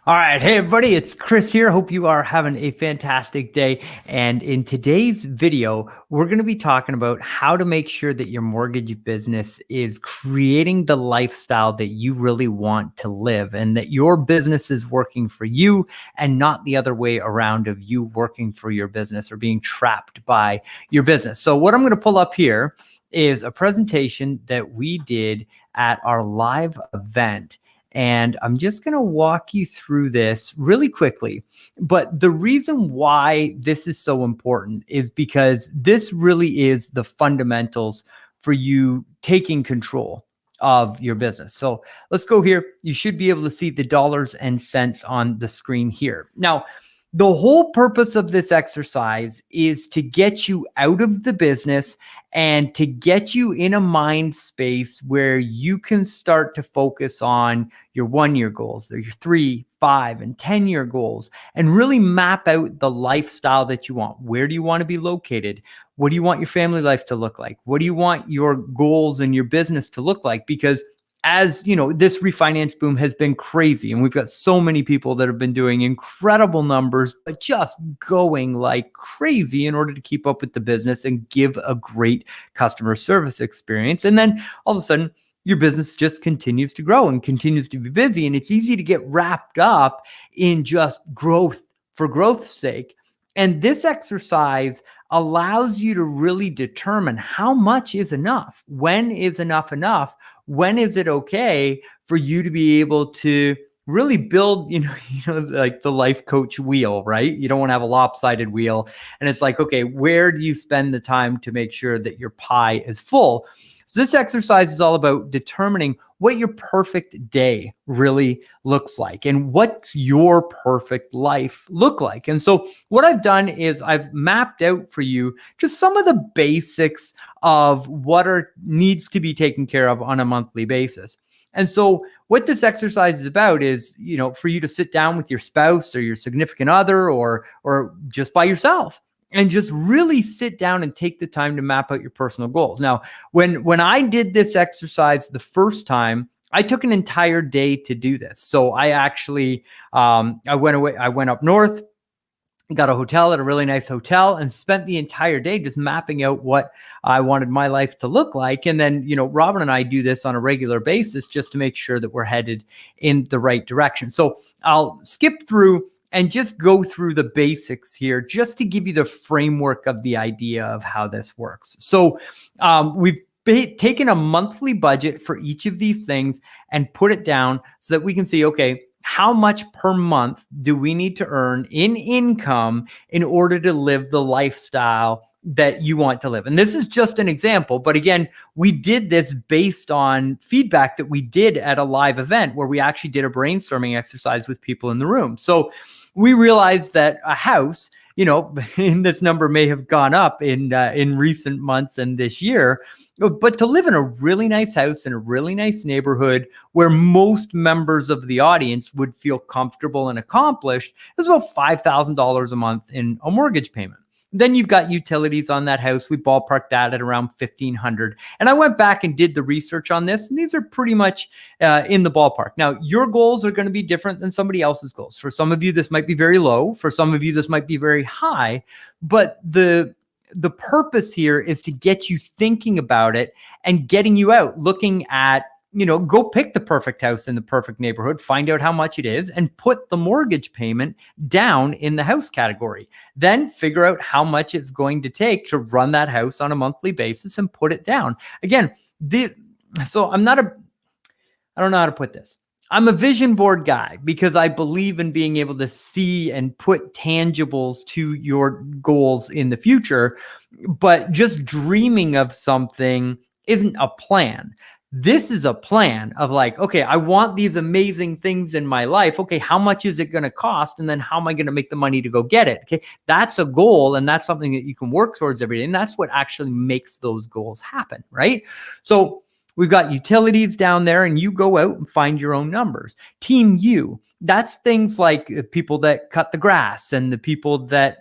All right. Hey, everybody. It's Chris here. Hope you are having a fantastic day. And in today's video, we're going to be talking about how to make sure that your mortgage business is creating the lifestyle that you really want to live and that your business is working for you and not the other way around of you working for your business or being trapped by your business. So what I'm going to pull up here is a presentation that we did at our live event. And I'm just going to walk you through this really quickly. But the reason why this is so important is because this really is the fundamentals for you taking control of your business. So let's go here. You should be able to see the dollars and cents on the screen here. Now, the whole purpose of this exercise is to get you out of the business and to get you in a mind space where you can start to focus on your 1-year goals, your 3, 5, and 10-year goals, and really map out the lifestyle that you want. Where do you want to be located? What do you want your family life to look like? What do you want your goals and your business to look like? Because as you know, this refinance boom has been crazy, and we've got so many people that have been doing incredible numbers, but just going like crazy in order to keep up with the business and give a great customer service experience. And then all of a sudden, your business just continues to grow and continues to be busy. And it's easy to get wrapped up in just growth for growth's sake. And this exercise allows you to really determine how much is enough. When is enough enough? When is it okay for you to be able to really build, like the life coach wheel, right? You don't want to have a lopsided wheel. And it's like, okay, where do you spend the time to make sure that your pie is full? So this exercise is all about determining what your perfect day really looks like and what's your perfect life look like. And so what I've done is I've mapped out for you just some of the basics of what needs to be taken care of on a monthly basis. And so what this exercise is about is, for you to sit down with your spouse or your significant other or just by yourself and just really sit down and take the time to map out your personal goals. Now, when I did this exercise the first time, I took an entire day to do this. So I actually, I went up north, got a hotel at a really nice hotel, and spent the entire day just mapping out what I wanted my life to look like. And then, Robin and I do this on a regular basis just to make sure that we're headed in the right direction. So I'll skip through and just go through the basics here just to give you the framework of the idea of how this works. So we've taken a monthly budget for each of these things and put it down so that we can see, okay, how much per month do we need to earn in income in order to live the lifestyle that you want to live? And this is just an example, but again, we did this based on feedback that we did at a live event where we actually did a brainstorming exercise with people in the room. So we realized that a house, and this number may have gone up in recent months and this year, but to live in a really nice house in a really nice neighborhood where most members of the audience would feel comfortable and accomplished is about $5,000 a month in a mortgage payment. Then you've got utilities on that house. We ballparked that at around $1,500. And I went back and did the research on this, and these are pretty much in the ballpark. Now, your goals are going to be different than somebody else's goals. For some of you, this might be very low. For some of you, this might be very high. But the purpose here is to get you thinking about it and getting you out, looking at, go pick the perfect house in the perfect neighborhood, find out how much it is, and put the mortgage payment down in the house category. Then figure out how much it's going to take to run that house on a monthly basis and put it down. Again, so I don't know how to put this. I'm a vision board guy because I believe in being able to see and put tangibles to your goals in the future, but just dreaming of something isn't a plan. This is a plan of like, okay, I want these amazing things in my life. Okay, how much is it going to cost? And then how am I going to make the money to go get it? Okay, that's a goal, and that's something that you can work towards every day. And that's what actually makes those goals happen, right? So we've got utilities down there, and you go out and find your own numbers. Team U, that's things like people that cut the grass and the people that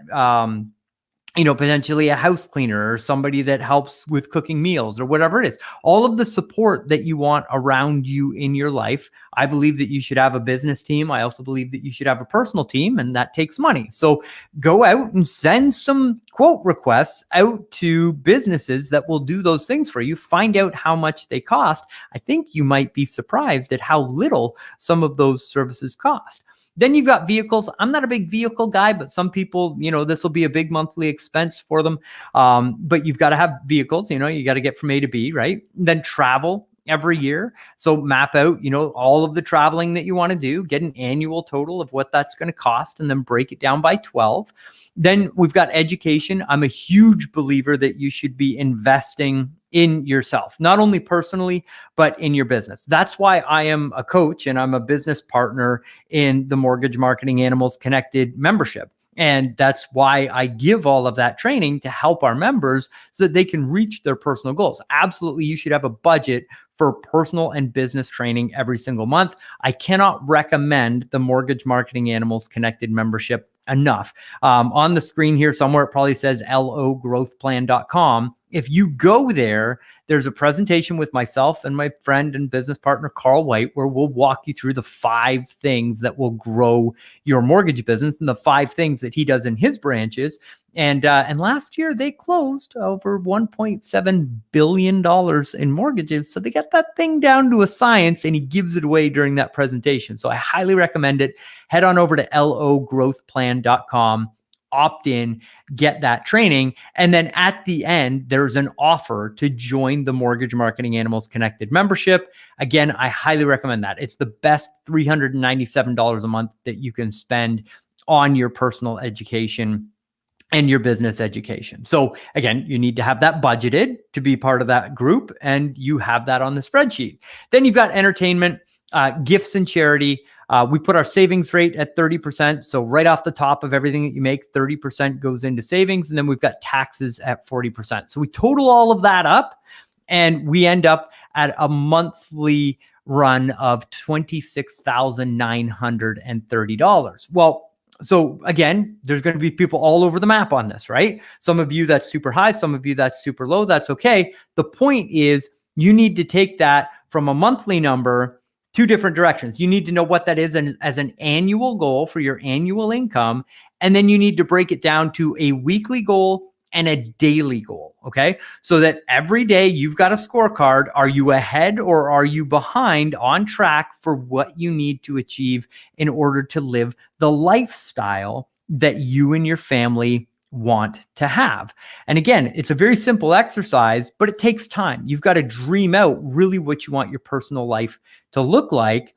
potentially a house cleaner or somebody that helps with cooking meals or whatever it is. All of the support that you want around you in your life. I believe that you should have a business team. I also believe that you should have a personal team, and that takes money. So go out and send some quote requests out to businesses that will do those things for you. Find out how much they cost. I think you might be surprised at how little some of those services cost. Then you've got vehicles. I'm not a big vehicle guy, but some people, this will be a big monthly expense for them. But you've got to have vehicles, you got to get from A to B, right? Then travel every year. So map out, all of the traveling that you want to do, get an annual total of what that's going to cost, and then break it down by 12. Then we've got education. I'm a huge believer that you should be investing in yourself, not only personally, but in your business. That's why I am a coach and I'm a business partner in the Mortgage Marketing Animals Connected membership. And that's why I give all of that training to help our members so that they can reach their personal goals. Absolutely, you should have a budget for personal and business training every single month. I cannot recommend the Mortgage Marketing Animals Connected membership enough. On the screen here somewhere, it probably says logrowthplan.com. If you go there, there's a presentation with myself and my friend and business partner, Carl White, where we'll walk you through the 5 things that will grow your mortgage business and the 5 things that he does in his branches. And last year they closed over $1.7 billion in mortgages. So they got that thing down to a science, and he gives it away during that presentation. So I highly recommend it. Head on over to logrowthplan.com. Opt in, get that training. And then at the end, there's an offer to join the Mortgage Marketing Animals Connected membership. Again, I highly recommend that. It's the best $397 a month that you can spend on your personal education and your business education. So again, you need to have that budgeted to be part of that group, and you have that on the spreadsheet. Then you've got entertainment, gifts and charity. We put our savings rate at 30%. So right off the top of everything that you make, 30% goes into savings. And then we've got taxes at 40%. So we total all of that up, and we end up at a monthly run of $26,930. Well, so again, there's going to be people all over the map on this, right? Some of you that's super high, some of you that's super low. That's okay. The point is you need to take that from a monthly number 2 different directions. You need to know what that is as an annual goal for your annual income. And then you need to break it down to a weekly goal and a daily goal. Okay. So that every day you've got a scorecard. Are you ahead or are you behind on track for what you need to achieve in order to live the lifestyle that you and your family want to have? And again, it's a very simple exercise, but it takes time. You've got to dream out really what you want your personal life to look like,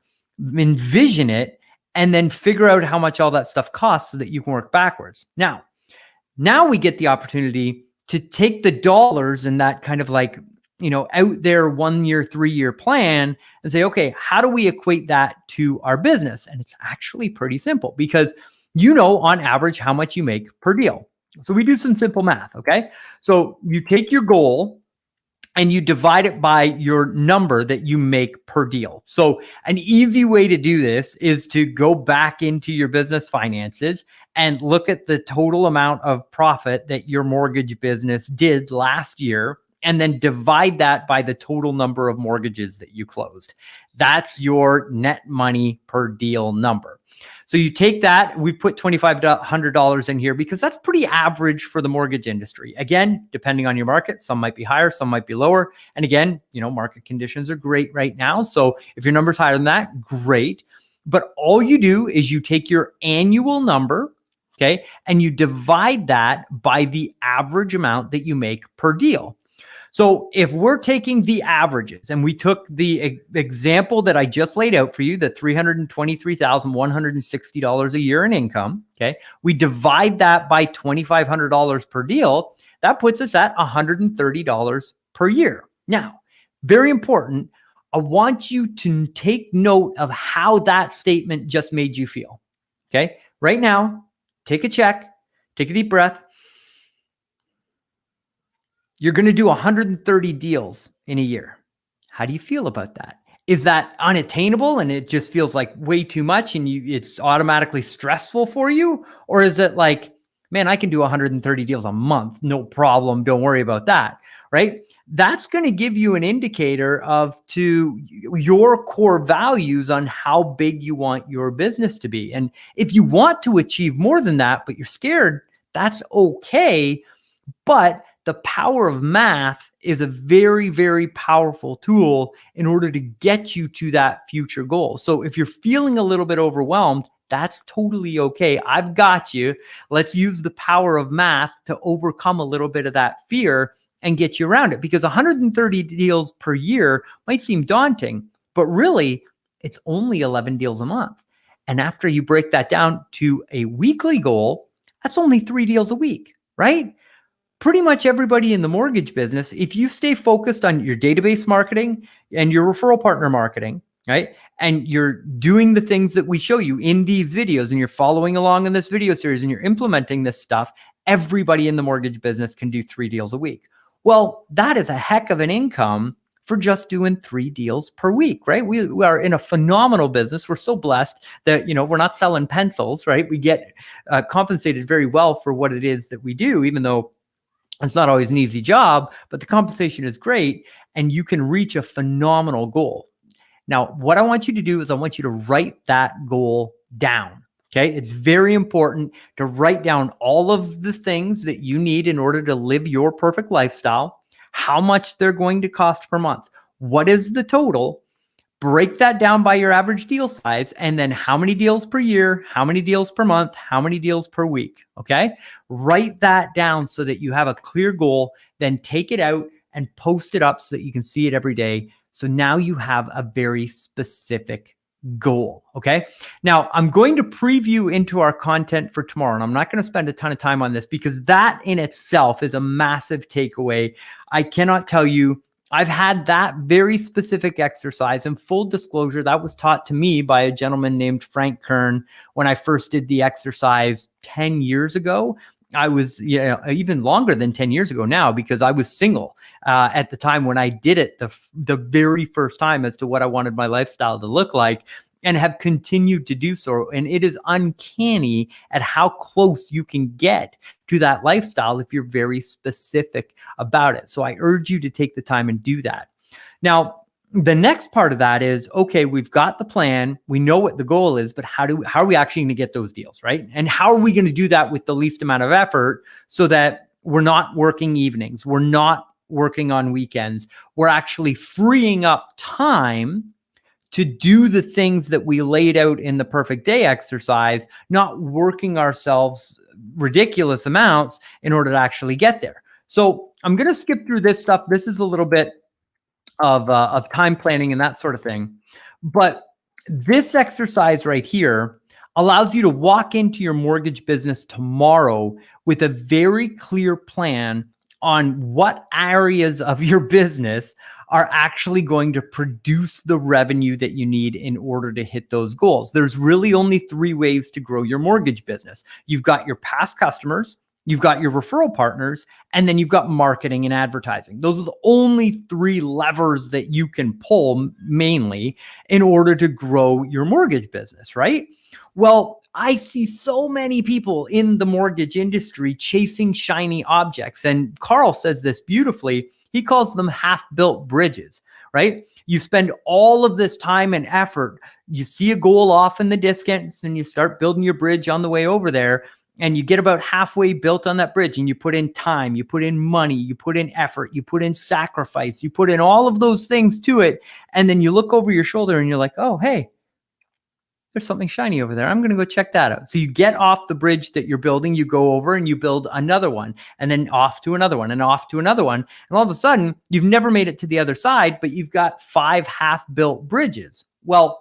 envision it, and then figure out how much all that stuff costs so that you can work backwards. Now we get the opportunity to take the dollars in that kind of like, out there 1 year, 3 year plan and say, okay, how do we equate that to our business? And it's actually pretty simple because on average how much you make per deal. So we do some simple math, okay? So you take your goal and you divide it by your number that you make per deal. So an easy way to do this is to go back into your business finances and look at the total amount of profit that your mortgage business did last year, and then divide that by the total number of mortgages that you closed. That's your net money per deal number. So you take that, we put $2,500 in here because that's pretty average for the mortgage industry. Again, depending on your market, some might be higher, some might be lower. And again, market conditions are great right now. So if your number's higher than that, great. But all you do is you take your annual number, okay, and you divide that by the average amount that you make per deal. So if we're taking the averages and we took the example that I just laid out for you, the $323,160 a year in income, okay, we divide that by $2,500 per deal, that puts us at $130 per year. Now, very important, I want you to take note of how that statement just made you feel, okay? Right now, take a check, take a deep breath. You're going to do 130 deals in a year. How do you feel about that? Is that unattainable and it just feels like way too much and it's automatically stressful for you? Or is it like, man, I can do 130 deals a month. No problem. Don't worry about that. Right? That's going to give you an indicator of to your core values on how big you want your business to be. And if you want to achieve more than that, but you're scared, that's okay. But the power of math is a very, very powerful tool in order to get you to that future goal. So if you're feeling a little bit overwhelmed, that's totally okay. I've got you. Let's use the power of math to overcome a little bit of that fear and get you around it, because 130 deals per year might seem daunting, but really it's only 11 deals a month. And after you break that down to a weekly goal, that's only 3 deals a week, right? Pretty much everybody in the mortgage business, if you stay focused on your database marketing and your referral partner marketing, right? And you're doing the things that we show you in these videos, and you're following along in this video series, and you're implementing this stuff, everybody in the mortgage business can do 3 deals a week. Well, that is a heck of an income for just doing 3 deals per week, right? We are in a phenomenal business. We're so blessed that, we're not selling pencils, right? We get compensated very well for what it is that we do, even though it's not always an easy job, but the compensation is great and you can reach a phenomenal goal. Now, what I want you to do is I want you to write that goal down. Okay. It's very important to write down all of the things that you need in order to live your perfect lifestyle, how much they're going to cost per month, what is the total, break that down by your average deal size, and then how many deals per year, how many deals per month, how many deals per week. Okay. Write that down so that you have a clear goal, then take it out and post it up so that you can see it every day. So now you have a very specific goal. Okay. Now I'm going to preview into our content for tomorrow, and I'm not going to spend a ton of time on this because that in itself is a massive takeaway. I cannot tell you, I've had that very specific exercise, and full disclosure, that was taught to me by a gentleman named Frank Kern when I first did the exercise 10 years ago. I was even longer than 10 years ago now, because I was single at the time when I did it the very first time as to what I wanted my lifestyle to look like, and have continued to do so. And it is uncanny at how close you can get to that lifestyle if you're very specific about it. So I urge you to take the time and do that. Now, the next part of that is, okay, we've got the plan. We know what the goal is, but how are we actually going to get those deals, right? And how are we going to do that with the least amount of effort so that we're not working evenings, we're not working on weekends, we're actually freeing up time to do the things that we laid out in the perfect day exercise, not working ourselves ridiculous amounts in order to actually get there. So I'm going to skip through this stuff. This is a little bit of time planning and that sort of thing. But this exercise right here allows you to walk into your mortgage business tomorrow with a very clear plan on what areas of your business are actually going to produce the revenue that you need in order to hit those goals. There's really only 3 ways to grow your mortgage business. You've got your past customers, you've got your referral partners, and then you've got marketing and advertising. Those are the only 3 levers that you can pull mainly in order to grow your mortgage business, right? Well, I see so many people in the mortgage industry chasing shiny objects. And Carl says this beautifully. He calls them half-built bridges, right? You spend all of this time and effort. You see a goal off in the distance and you start building your bridge on the way over there. And you get about halfway built on that bridge, and you put in time, you put in money, you put in effort, you put in sacrifice, you put in all of those things to it. And then you look over your shoulder and you're like, oh, hey, there's something shiny over there. I'm going to go check that out. So you get off the bridge that you're building, you go over and you build another one, and then off to another one, and off to another one. And all of a sudden, you've never made it to the other side, but you've got 5 half-built bridges. Well,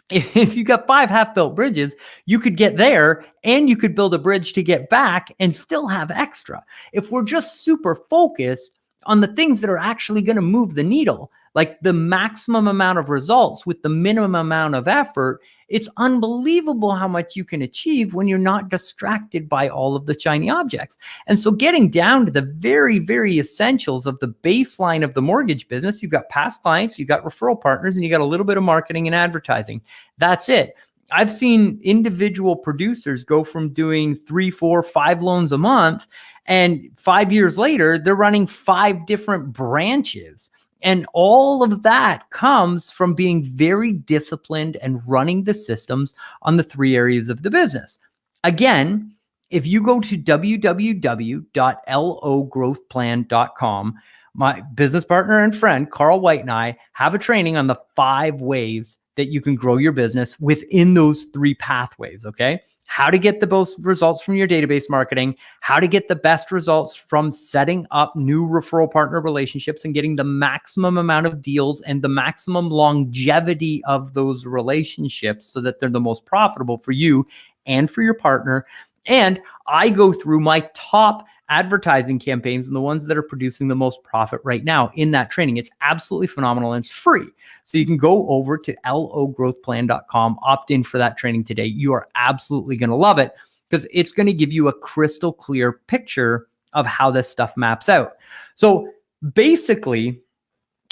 if you got 5 half-built bridges, you could get there and you could build a bridge to get back and still have extra. If we're just super focused on the things that are actually going to move the needle, like the maximum amount of results with the minimum amount of effort, it's unbelievable how much you can achieve when you're not distracted by all of the shiny objects. And so getting down to the very, very essentials of the baseline of the mortgage business, you've got past clients, you've got referral partners, and you got a little bit of marketing and advertising. That's it. I've seen individual producers go from doing 3, 4, 5 loans a month, and 5 years later, they're running 5 different branches. And all of that comes from being very disciplined and running the systems on the 3 areas of the business. Again, if you go to www.logrowthplan.com, my business partner and friend, Carl White, and I have a training on the 5 ways that you can grow your business within those 3 pathways, okay? How to get the most results from your database marketing, how to get the best results from setting up new referral partner relationships and getting the maximum amount of deals and the maximum longevity of those relationships so that they're the most profitable for you and for your partner. And I go through my top advertising campaigns and the ones that are producing the most profit right now in that training. It's absolutely phenomenal and it's free. So you can go over to logrowthplan.com, opt in for that training today. You are absolutely going to love it because it's going to give you a crystal clear picture of how this stuff maps out. So basically,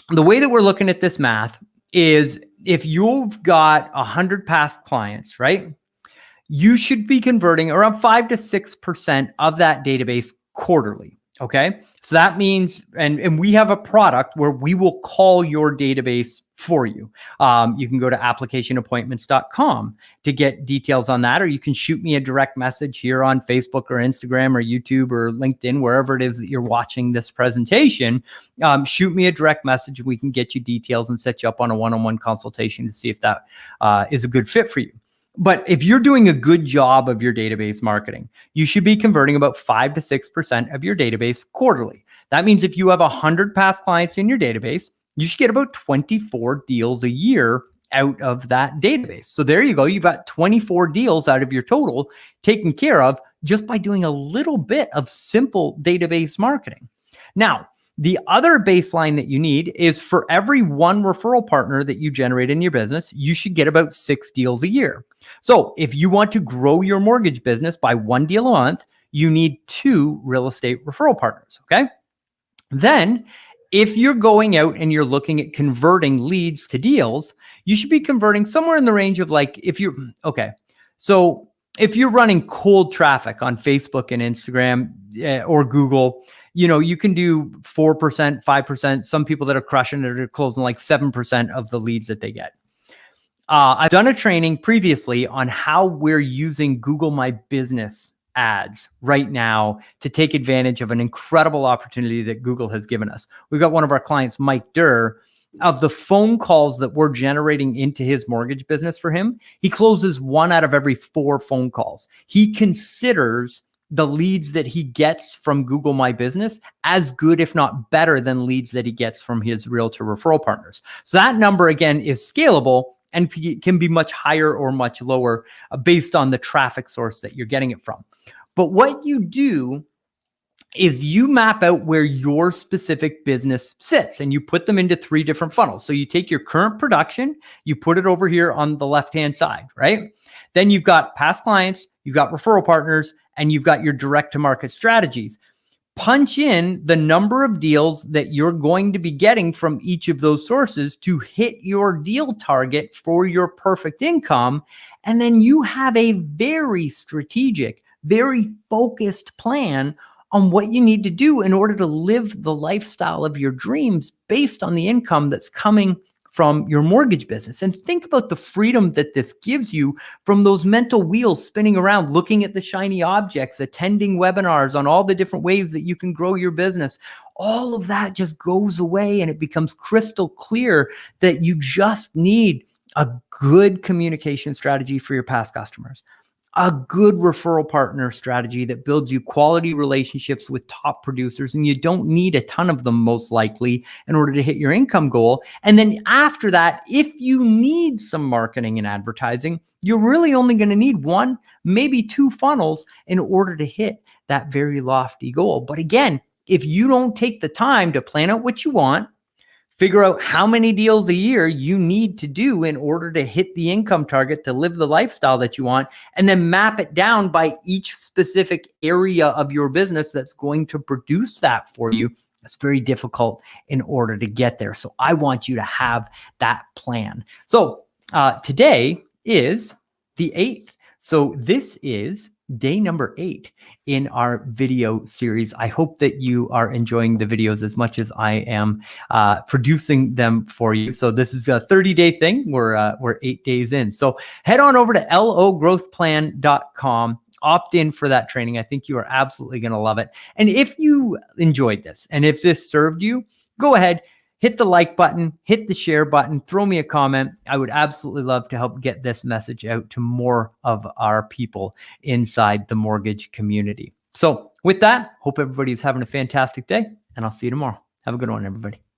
the way that we're looking at this math is if you've got 100 past clients, right? You should be converting around 5 to 6% of that database quarterly. Okay. So that means, and we have a product where we will call your database for you. You can go to applicationappointments.com to get details on that, or you can shoot me a direct message here on Facebook or Instagram or YouTube or LinkedIn, wherever it is that you're watching this presentation. Shoot me a direct message and we can get you details and set you up on a one-on-one consultation to see if that is a good fit for you. But if you're doing a good job of your database marketing, you should be converting about 5 to 6% of your database quarterly. That means if you have 100 past clients in your database, you should get about 24 deals a year out of that database. So there you go. You've got 24 deals out of your total taken care of just by doing a little bit of simple database marketing. Now, the other baseline that you need is for every 1 referral partner that you generate in your business, you should get about 6 deals a year. So if you want to grow your mortgage business by 1 deal a month, you need 2 real estate referral partners, okay? Then if you're going out and you're looking at converting leads to deals, you should be converting somewhere in the range of so if you're running cold traffic on Facebook and Instagram or Google, you can do 4%, 5%. Some people that are crushing it are closing like 7% of the leads that they get. I've done a training previously on how we're using Google My Business ads right now to take advantage of an incredible opportunity that Google has given us. We've got one of our clients, Mike Durr. Of the phone calls that we're generating into his mortgage business for him, he closes 1 out of every 4 phone calls. He considers the leads that he gets from Google My Business as good, if not better, than leads that he gets from his realtor referral partners. So that number, again, is scalable and can be much higher or much lower based on the traffic source that you're getting it from. But what you do is you map out where your specific business sits and you put them into 3 different funnels. So you take your current production, you put it over here on the left-hand side, right? Then you've got past clients, you've got referral partners, and you've got your direct-to-market strategies. Punch in the number of deals that you're going to be getting from each of those sources to hit your deal target for your perfect income. And then you have a very strategic, very focused plan on what you need to do in order to live the lifestyle of your dreams based on the income that's coming from your mortgage business. And think about the freedom that this gives you from those mental wheels spinning around, looking at the shiny objects, attending webinars on all the different ways that you can grow your business. All of that just goes away and it becomes crystal clear that you just need a good communication strategy for your past customers, a good referral partner strategy that builds you quality relationships with top producers. And you don't need a ton of them, most likely, in order to hit your income goal. And then after that, if you need some marketing and advertising, you're really only going to need 1, maybe 2 funnels in order to hit that very lofty goal. But again, if you don't take the time to plan out what you want, figure out how many deals a year you need to do in order to hit the income target to live the lifestyle that you want, and then map it down by each specific area of your business that's going to produce that for you. It's very difficult in order to get there. So I want you to have that plan. So today is the 8th. So this is day number 8 in our video series. I hope that you are enjoying the videos as much as I am producing them for you. So this is a 30-day thing. We're 8 days in. So head on over to logrowthplan.com. Opt in for that training. I think you are absolutely going to love it. And if you enjoyed this and if this served you, go ahead, hit the like button, hit the share button, throw me a comment. I would absolutely love to help get this message out to more of our people inside the mortgage community. So with that, hope everybody's having a fantastic day, and I'll see you tomorrow. Have a good one, everybody. Bye.